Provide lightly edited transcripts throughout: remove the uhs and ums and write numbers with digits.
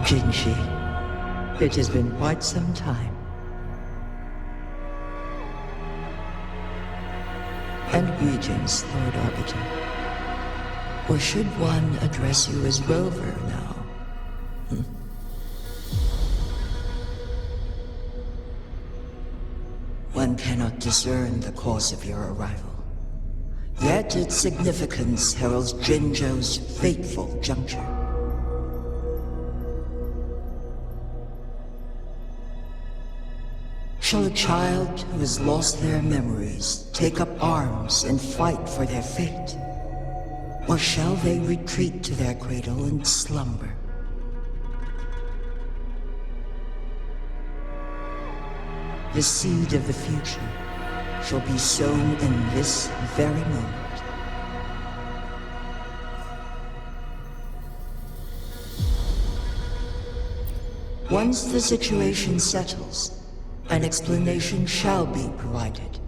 Jinshi, it has been quite some time. And greetings, Lord Arbiter. Or should one address you as Rover now? One cannot discern the cause of your arrival. Yet its significance heralds Jinzhou's fateful juncture. Shall a child who has lost their memories take up arms and fight for their fate? Or shall they retreat to their cradle and slumber? The seed of the future shall be sown in this very moment. Once the situation settles, an explanation shall be provided.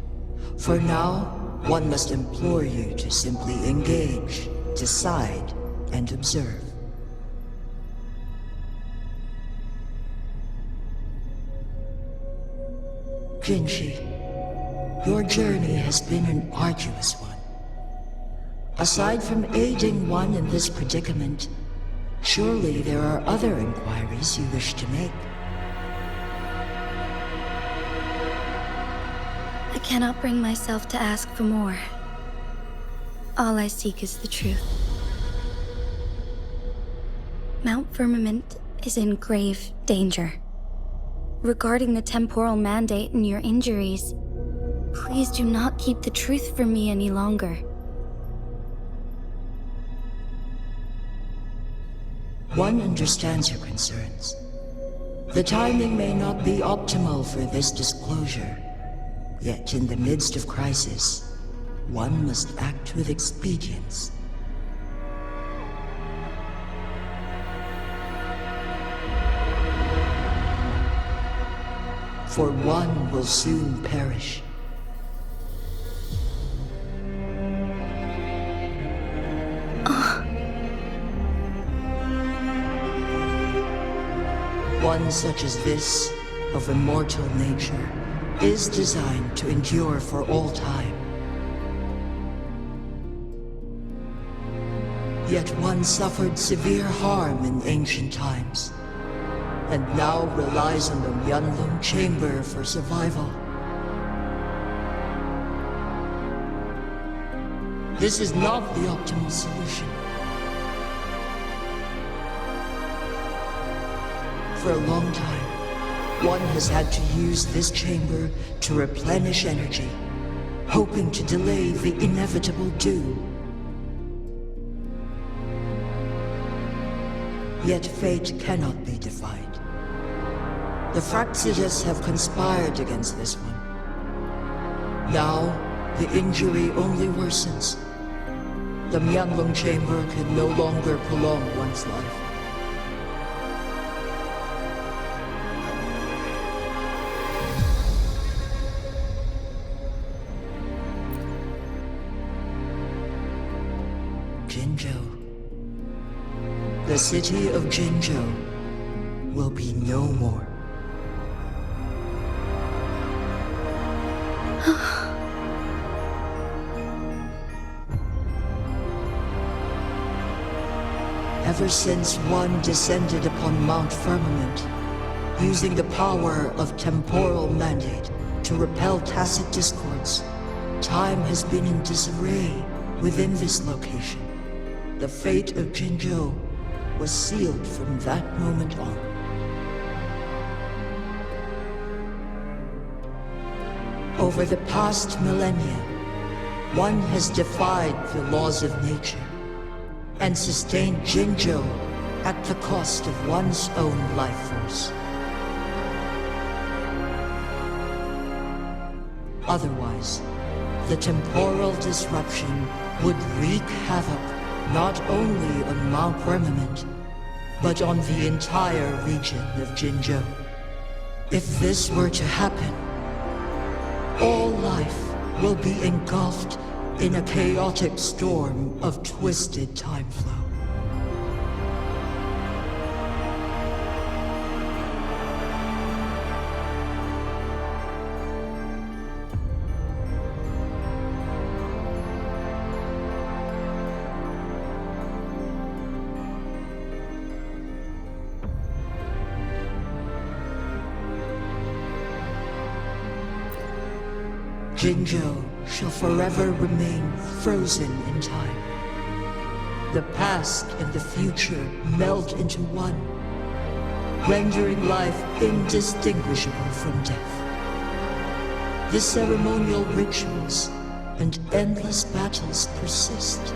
For now, one must implore you to simply engage, decide, and observe. Jinshi, your journey has been an arduous one. Aside from aiding one in this predicament, surely there are other inquiries you wish to make. I cannot bring myself to ask for more. All I seek is the truth. Mount Firmament is in grave danger. Regarding the temporal mandate and your injuries, please do not keep the truth from me any longer. One understands your concerns. The timing may not be optimal for this disclosure. Yet in the midst of crisis, one must act with expedience. For one will soon perish. One such as this, of immortal nature, is designed to endure for all time. Yet one suffered severe harm in ancient times, and now relies on the Yunlong Chamber for survival. This is not the optimal solution. For a long time, one has had to use this chamber to replenish energy, hoping to delay the inevitable doom. Yet fate cannot be defied. The Fraxidas have conspired against this one. Now, the injury only worsens. The Myanlong Chamber can no longer prolong one's life. Jinzhou. The city of Jinzhou will be no more. Ever since one descended upon Mount Firmament, using the power of temporal mandate to repel tacit discords, time has been in disarray within this location. The fate of Jinzhou was sealed from that moment on. Over the past millennia, one has defied the laws of nature and sustained Jinzhou at the cost of one's own life force. Otherwise, the temporal disruption would wreak havoc not only on Mount Firmament, but on the entire region of Jinzhou. If this were to happen, all life will be engulfed in a chaotic storm of twisted time flow. Jinzhou shall forever remain frozen in time. The past and the future meld into one, rendering life indistinguishable from death. The ceremonial rituals and endless battles persist,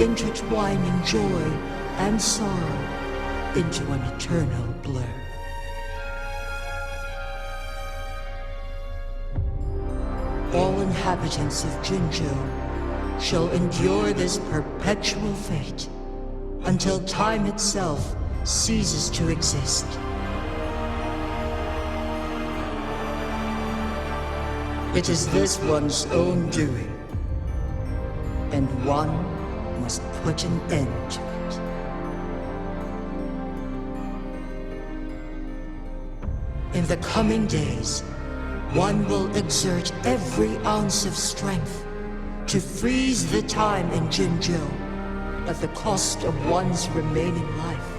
intertwining joy and sorrow into an eternal blur. All inhabitants of Jinzhou shall endure this perpetual fate until time itself ceases to exist. It is this one's own doing, and one must put an end to it. In the coming days, one will exert every ounce of strength to freeze the time in Jinzhou at the cost of one's remaining life.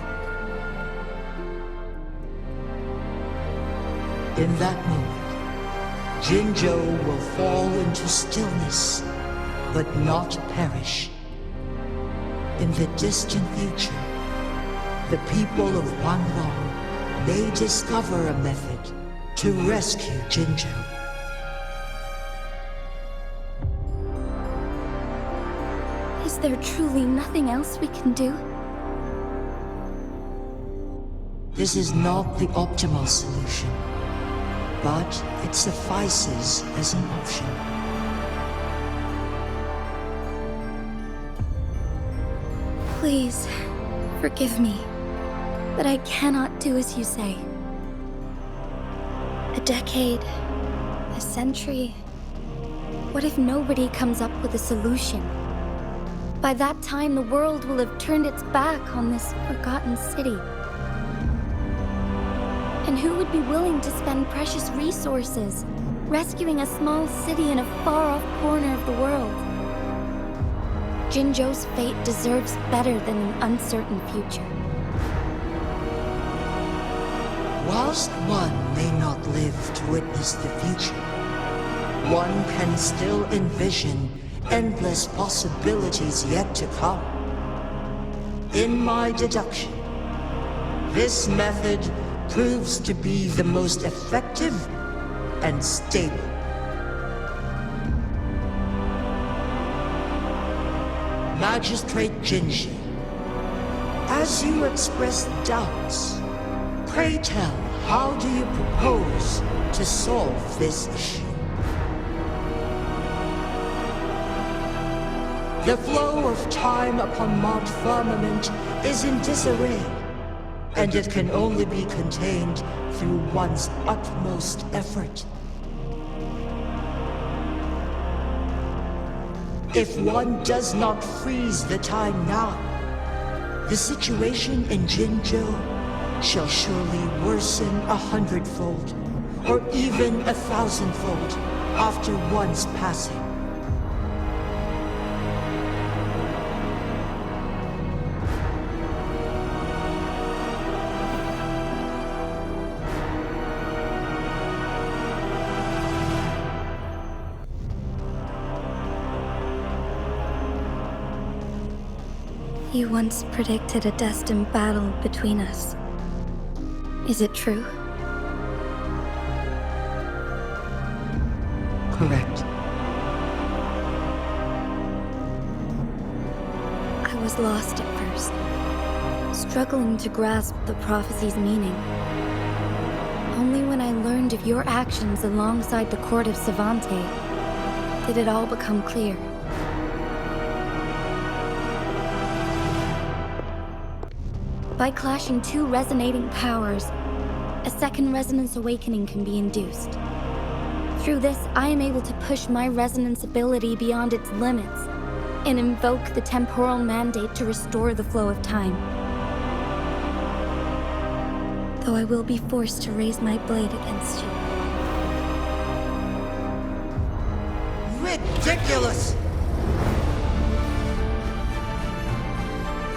In that moment, Jinzhou will fall into stillness, but not perish. In the distant future, the people of Wanlong may discover a method to rescue Jinzhou. Is there truly nothing else we can do? This is not the optimal solution, but it suffices as an option. Please, forgive me, but I cannot do as you say. A decade, a century. What if nobody comes up with a solution? By that time, the world will have turned its back on this forgotten city. And who would be willing to spend precious resources rescuing a small city in a far-off corner of the world? Jinzhou's fate deserves better than an uncertain future. Whilst one may not live to witness the future, one can still envision endless possibilities yet to come. In my deduction, this method proves to be the most effective and stable. Magistrate Jinji, as you express doubts, pray tell, how do you propose to solve this issue? The flow of time upon Mount Firmament is in disarray, and it can only be contained through one's utmost effort. If one does not freeze the time now, the situation in Jinzhou shall surely worsen 100-fold, or even 1,000-fold after one's passing. You once predicted a destined battle between us. Is it true? Correct. I was lost at first, struggling to grasp the prophecy's meaning. Only when I learned of your actions alongside the court of Savante did it all become clear. By clashing two resonating powers, a second resonance awakening can be induced. Through this, I am able to push my resonance ability beyond its limits and invoke the temporal mandate to restore the flow of time. Though I will be forced to raise my blade against you. Ridiculous!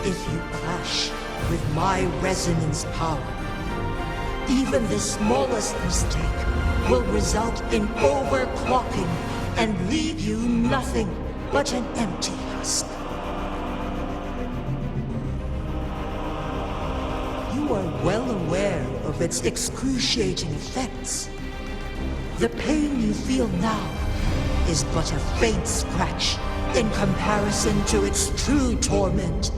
If you clash with my resonance power, even the smallest mistake will result in overclocking and leave you nothing but an empty husk. You are well aware of its excruciating effects. The pain you feel now is but a faint scratch in comparison to its true torment.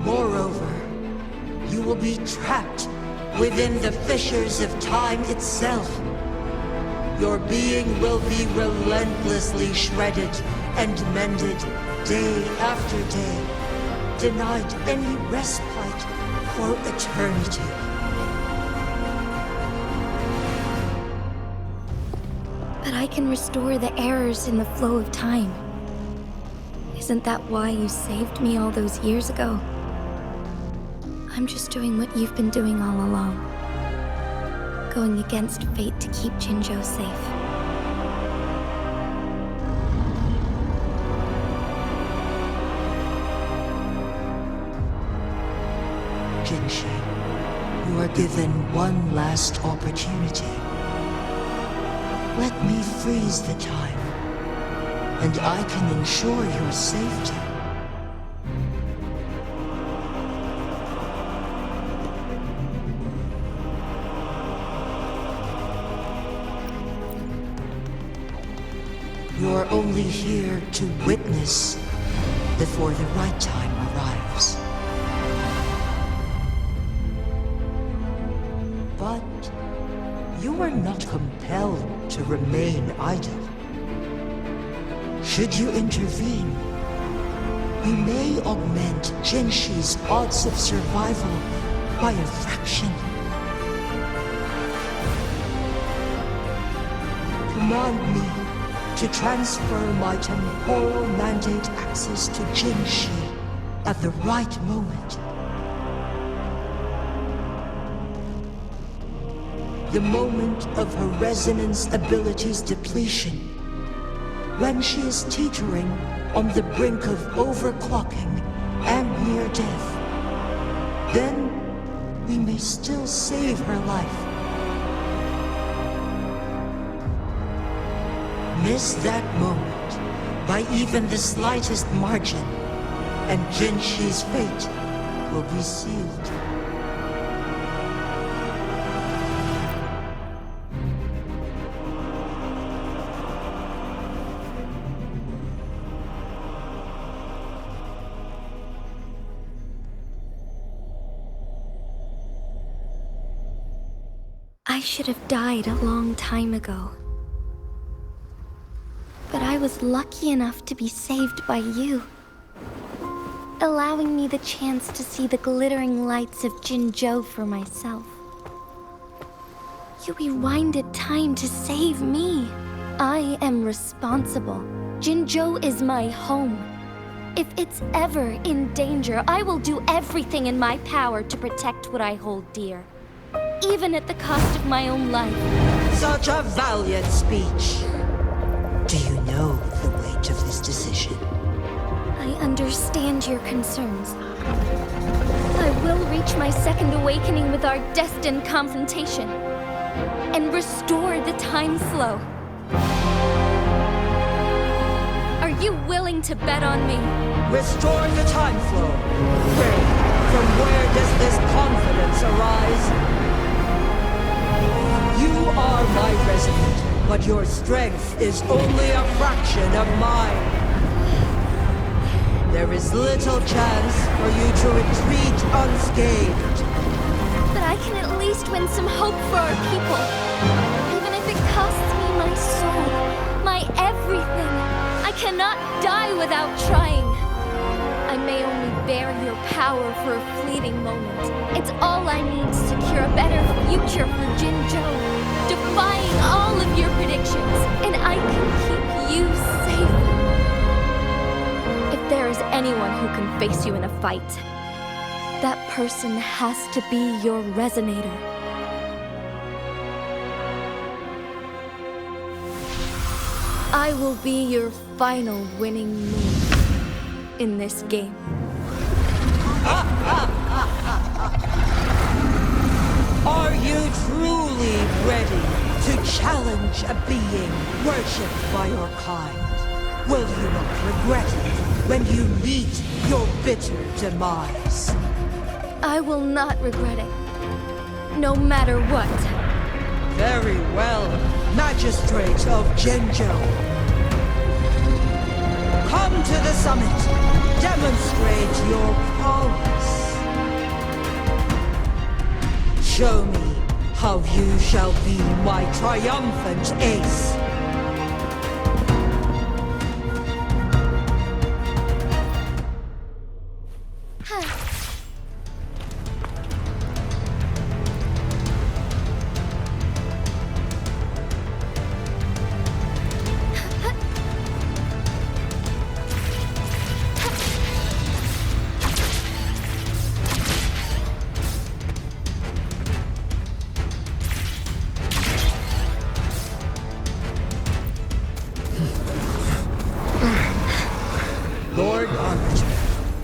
Moreover, you will be trapped within the fissures of time itself. Your being will be relentlessly shredded and mended day after day, denied any respite for eternity. But I can restore the errors in the flow of time. Isn't that why you saved me all those years ago? I'm just doing what you've been doing all along. Going against fate to keep Jinzhou safe. Jinshi, you are given one last opportunity. Let me freeze the time, and I can ensure your safety. You're only here to witness before the right time arrives. But you are not compelled to remain idle. Should you intervene, we may augment Jinshi's odds of survival by a fraction. Command me to transfer my temporal mandate access to Jinshi at the right moment. The moment of her resonance ability's depletion, when she is teetering on the brink of overclocking and near death. Then we may still save her life. Miss that moment by even the slightest margin, and Jinshi's fate will be sealed. I should have died a long time ago. But I was lucky enough to be saved by you, allowing me the chance to see the glittering lights of Jinzhou for myself. You rewinded time to save me. I am responsible. Jinzhou is my home. If it's ever in danger, I will do everything in my power to protect what I hold dear, even at the cost of my own life. Such a valiant speech. Do you know the weight of this decision? I understand your concerns. I will reach my second awakening with our destined confrontation and restore the time flow. Are you willing to bet on me? Restore the time flow. Where? From where does this confidence arise? You are my resident, but your strength is only a fraction of mine. There is little chance for you to retreat unscathed. But I can at least win some hope for our people. Even if it costs me my soul, my everything. I cannot die without trying. I may only bear your power for a fleeting moment. It's all I need to secure a better future for Jinzhou, defying all of your predictions, and I can keep you safe. If there is anyone who can face you in a fight, that person has to be your resonator. I will be your final winning move in this game. Are you truly ready to challenge a being worshipped by your kind? Will you not regret it when you meet your bitter demise? I will not regret it. No matter what. Very well, Magistrate of Jinzhou. Come to the summit. Demonstrate your prowess. Show me how you shall be my triumphant ace. Lord Arbiter,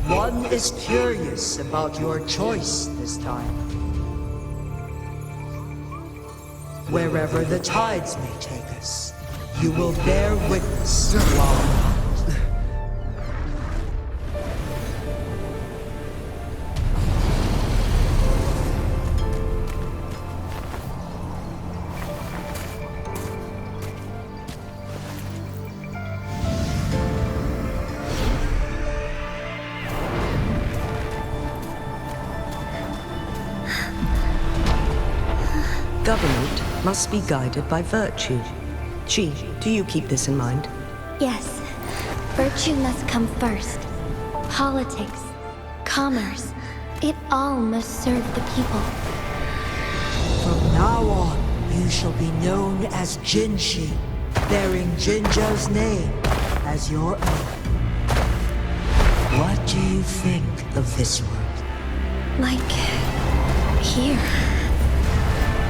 one is curious about your choice this time. Wherever the tides may take us, you will bear witness to our might. Government must be guided by virtue. Chi, do you keep this in mind? Yes. Virtue must come first. Politics, commerce, it all must serve the people. From now on, you shall be known as Jinshi, bearing Jinzhou's name as your own. What do you think of this world? Like here.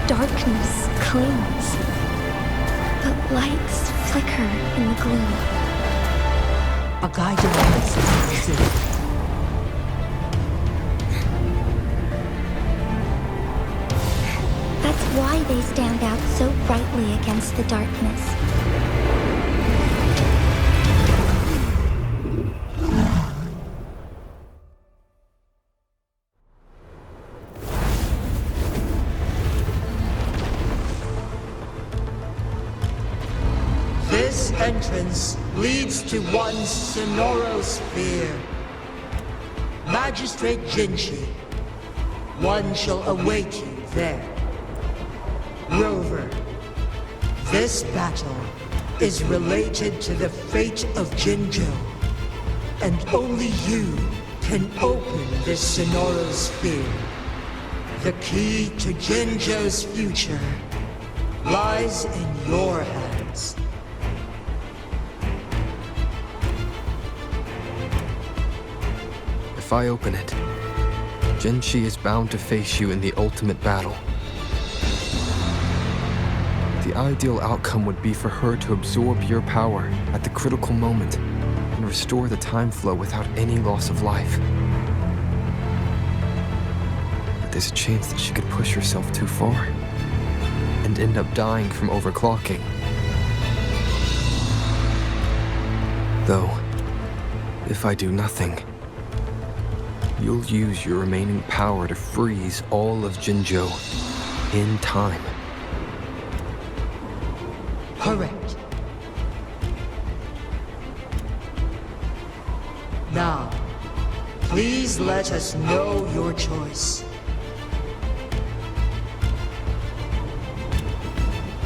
Darkness clings, but lights flicker in the gloom. A guiding message. That's why they stand out so brightly against the darkness. This entrance leads to one Sonoro sphere. Magistrate Jinshi, one shall await you there. Rover, this battle is related to the fate of Jinzhou, and only you can open this Sonoro sphere. The key to Jinzhou's future lies in your hands. If I open it, Jinshi is bound to face you in the ultimate battle. The ideal outcome would be for her to absorb your power at the critical moment and restore the time flow without any loss of life. But there's a chance that she could push herself too far and end up dying from overclocking. Though, if I do nothing, you'll use your remaining power to freeze all of Jinzhou in time. Correct. Now, please let us know your choice.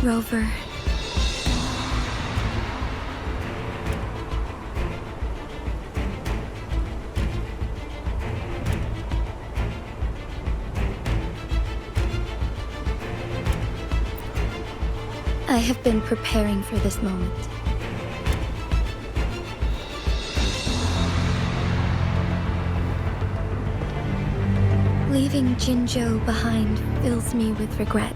Rover. I have been preparing for this moment. Leaving Jinzhou behind fills me with regret.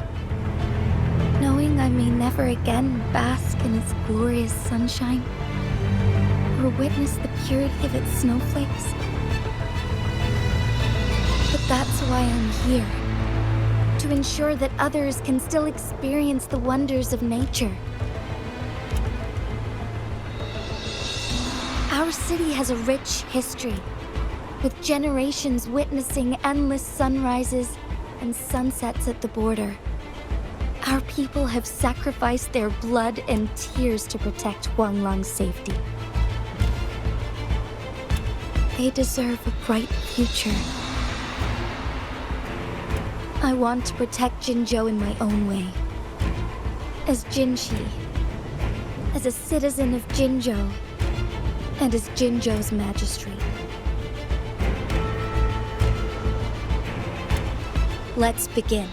Knowing I may never again bask in its glorious sunshine, or witness the purity of its snowflakes. But that's why I'm here. to ensure that others can still experience the wonders of nature. Our city has a rich history, with generations witnessing endless sunrises and sunsets at the border. Our people have sacrificed their blood and tears to protect Huanglang's safety. They deserve a bright future. I want to protect Jinzhou in my own way. As Jinshi, as a citizen of Jinzhou, and as Jinzhou's magistrate. Let's begin.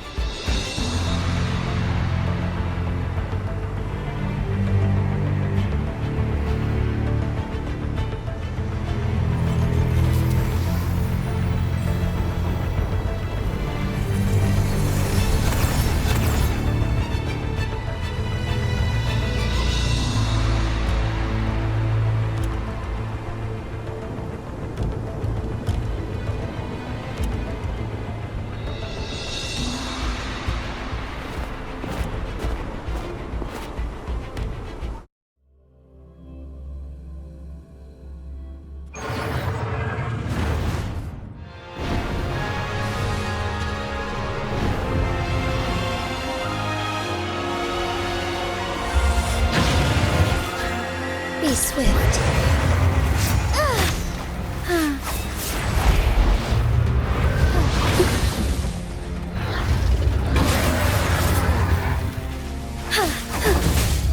Be swift.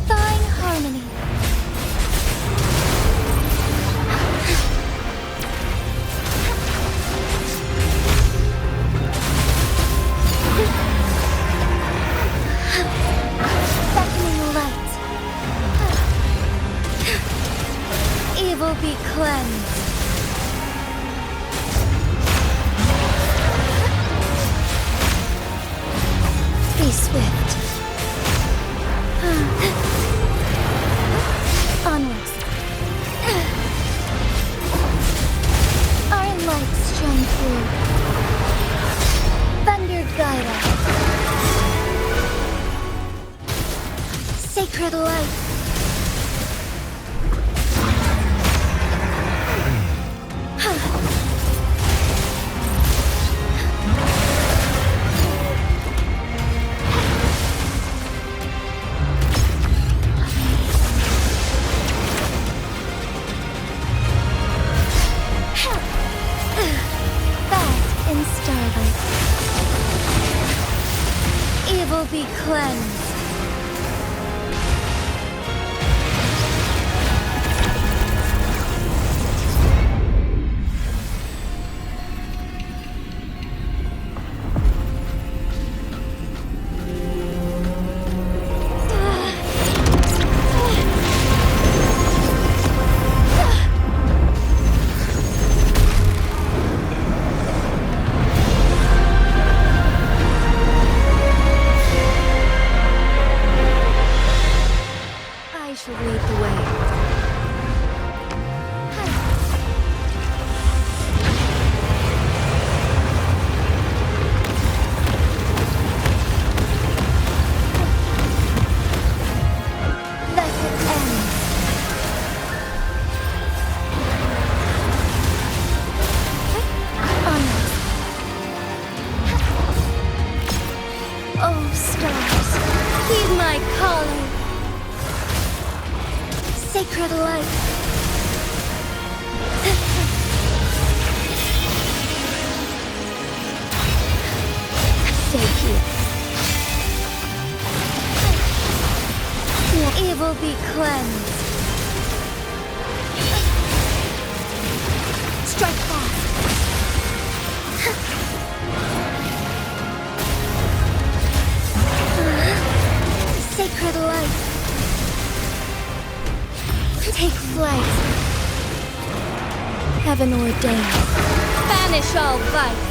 Thawing harmony. Beckoning light. Evil be cleansed. Be swift. Onwards. Our lights shine through. Thunder guide us. Sacred light. Bask in starlight. Evil be cleansed. I shall lead the way. Let it end. Onwards. Oh, stars, heed my calling. Sacred light. Stay here. Evil be cleansed. Strike fast. Sacred light. Take flight. Heaven ordained. Banish all vice.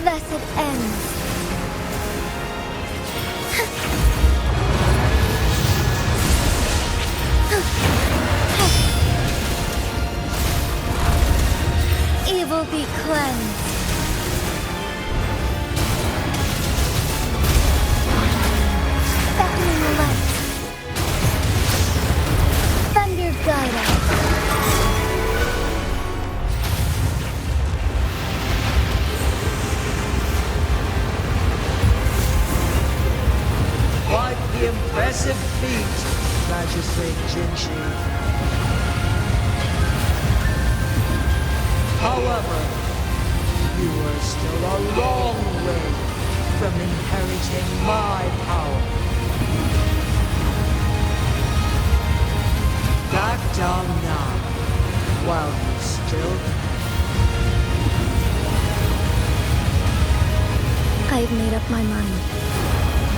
Blessed end. impressive feat, Magistrate Jinshi. However, you are still a long way from inheriting my power. Back down now, while you still can. I've made up my mind,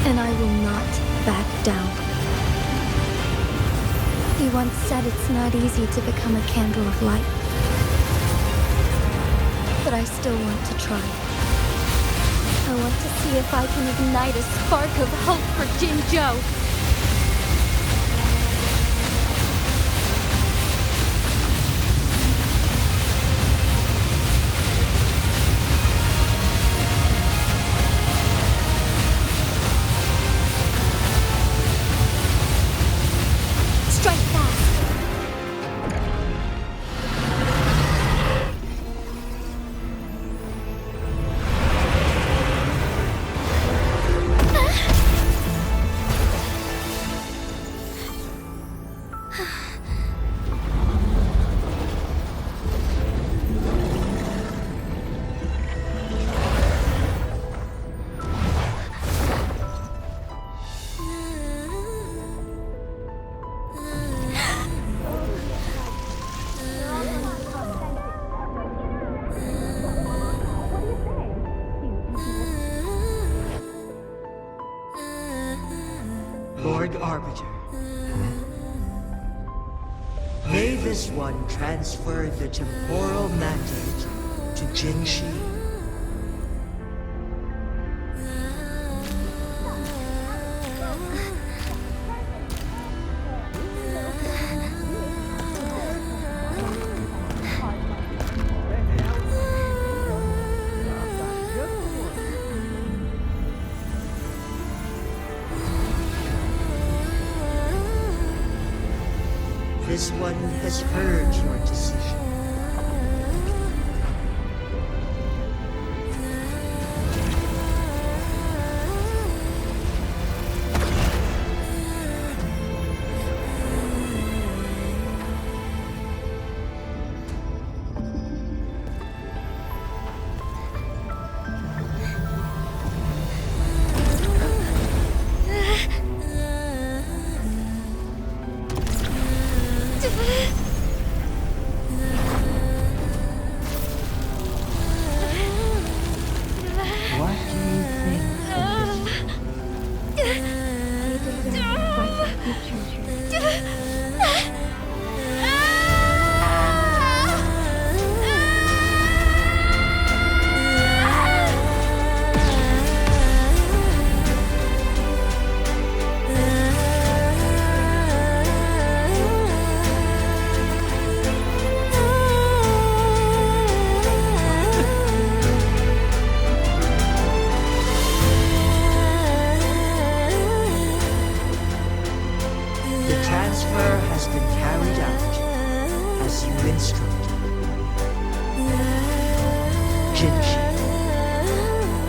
and I will not back down. You once said it's not easy to become a candle of light. But I still want to try. I want to see if I can ignite a spark of hope for Jinzhou. Strike fast! Lord Arbiter. May this one transfer the temporal mandate to Jinshi. This one has heard your decision.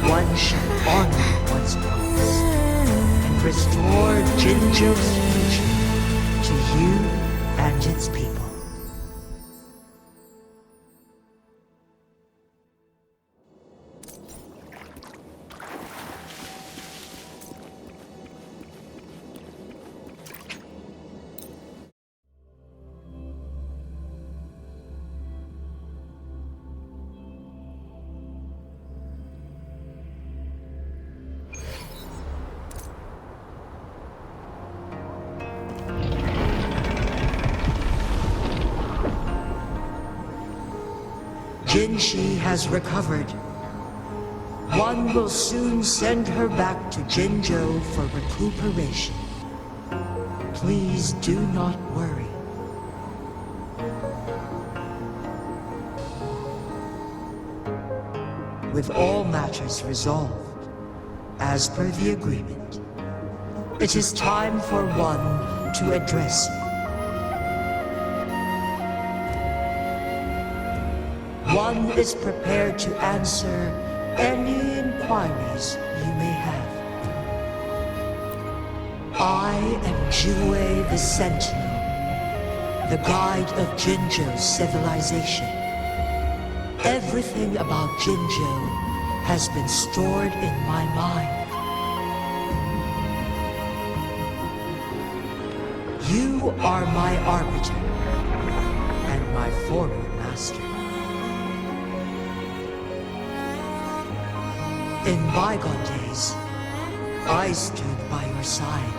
One shall honor one's promise and restore Jinzhou's future to you and its people. Jinshi has recovered. One will soon send her back to Jinzhou for recuperation. Please do not worry. With all matters resolved, as per the agreement, it is time for one to address you. One is prepared to answer any inquiries you may have. I am Jue the Sentinel, the guide of Jinzhou's civilization. Everything about Jinzhou has been stored in my mind. You are my arbiter and my former master. In bygone days, I stood by your side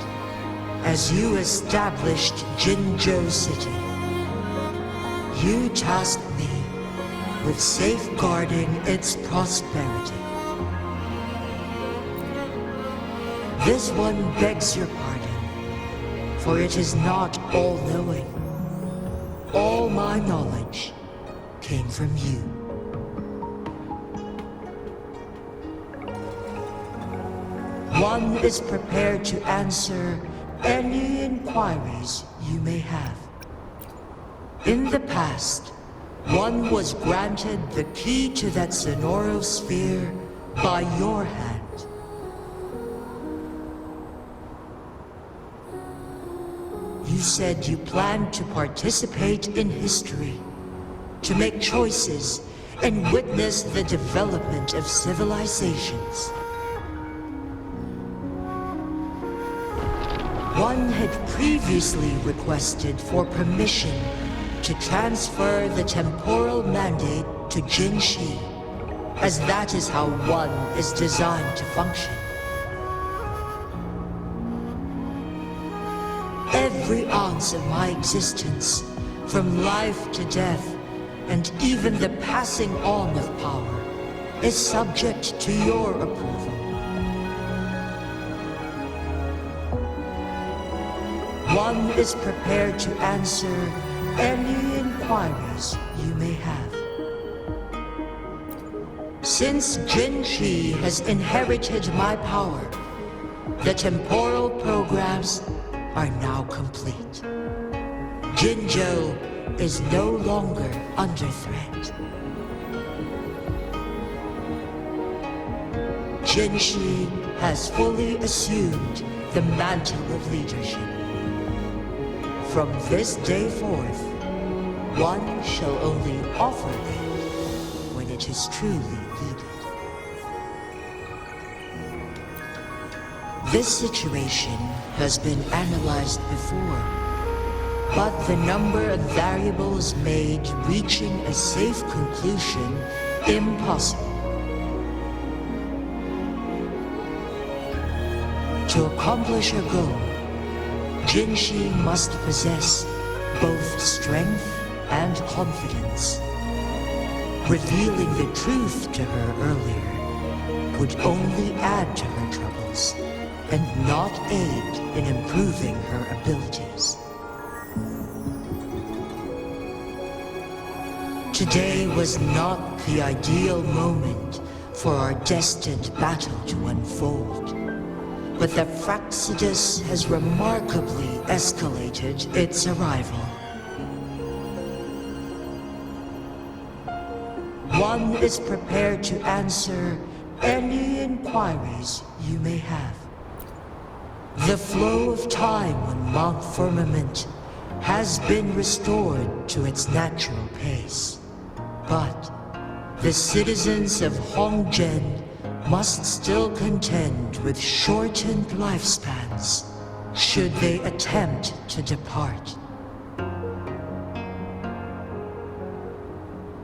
as you established Jinzhou City. You tasked me with safeguarding its prosperity. This one begs your pardon, for it is not all-knowing. All my knowledge came from you. One is prepared to answer any inquiries you may have. In the past, one was granted the key to that Sonoro sphere by your hand. You said you planned to participate in history, to make choices and witness the development of civilizations. One had previously requested for permission to transfer the temporal mandate to Jinshi, as that is how one is designed to function. Every ounce of my existence, from life to death, and even the passing on of power, is subject to your approval. One is prepared to answer any inquiries you may have. Since Jinshi has inherited my power, the temporal programs are now complete. Jinzhou is no longer under threat. Jinshi has fully assumed the mantle of leadership. From this day forth, one shall only offer aid when it is truly needed. This situation has been analyzed before, but the number of variables made reaching a safe conclusion impossible. To accomplish her goal, Jinshi must possess both strength and confidence. Revealing the truth to her earlier would only add to her troubles and not aid in improving her abilities. Today was not the ideal moment for our destined battle to unfold. But the Fraxidus has remarkably escalated its arrival. One is prepared to answer any inquiries you may have. The flow of time on Mount Firmament has been restored to its natural pace. But the citizens of Hongzhen must still contend with shortened lifespans should they attempt to depart.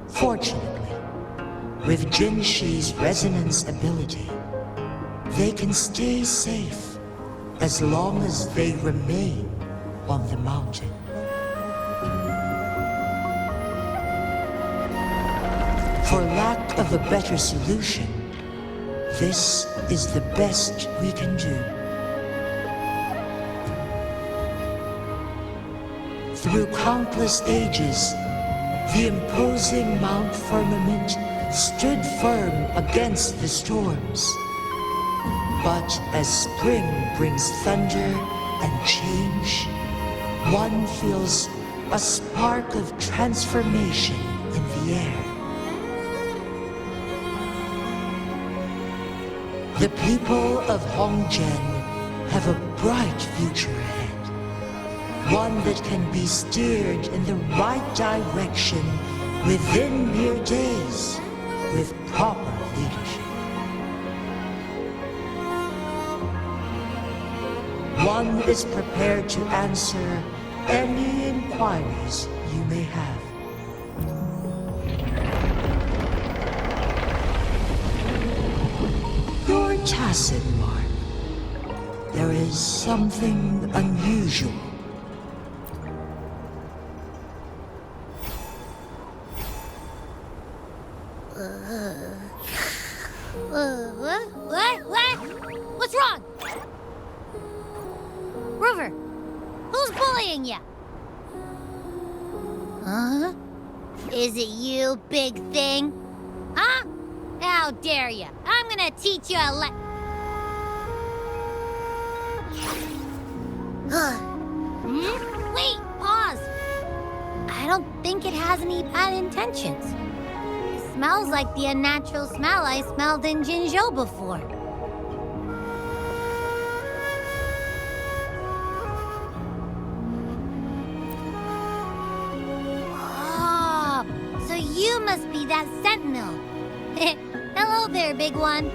Fortunately, with Jinshi's resonance ability, they can stay safe as long as they remain on the mountain. For lack of a better solution, this is the best we can do. Through countless ages, the imposing Mount Firmament stood firm against the storms. But as spring brings thunder and change, one feels a spark of transformation in the air. The people of Hongzhen have a bright future ahead. One that can be steered in the right direction within mere days with proper leadership. One is prepared to answer any inquiries you may have. Your tacit mark. There is something unusual. What? What's wrong? Rover, who's bullying you? Huh? Is it you, big thing? Huh? How dare you? I'm gonna teach you a Wait, pause. I don't think it has any bad intentions. It smells like the unnatural smell I smelled in Jinzhou before. Oh, so you must be that Sentinel. Hello there, big one.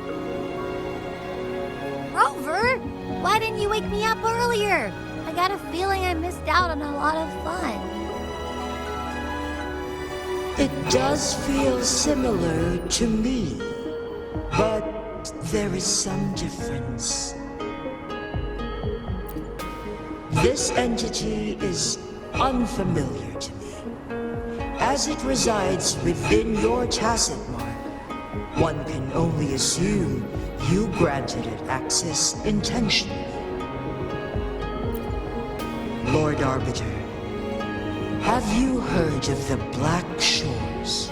Rover, why didn't you wake me up earlier? I got a feeling I missed out on a lot of fun. It does feel similar to me, but there is some difference. This entity is unfamiliar to me. As it resides within your tacit mark, one can only assume you granted it access intentionally. Lord Arbiter, have you heard of the Black Shores?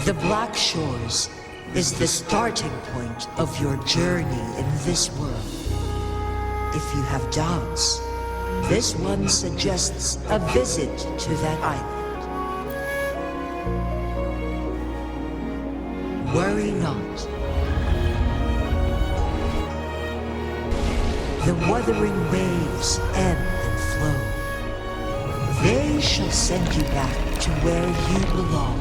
The Black Shores is the starting point of your journey in this world. If you have doubts, this one suggests a visit to that island. Worry not. The wuthering waves ebb and flow. They shall send you back to where you belong.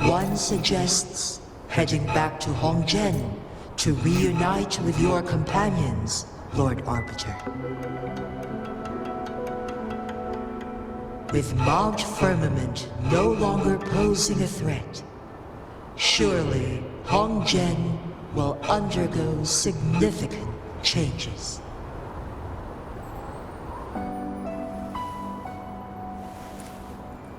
One suggests heading back to Hongzhen to reunite with your companions, Lord Arbiter. With Mount Firmament no longer posing a threat, surely Hongzhen will undergo significant changes.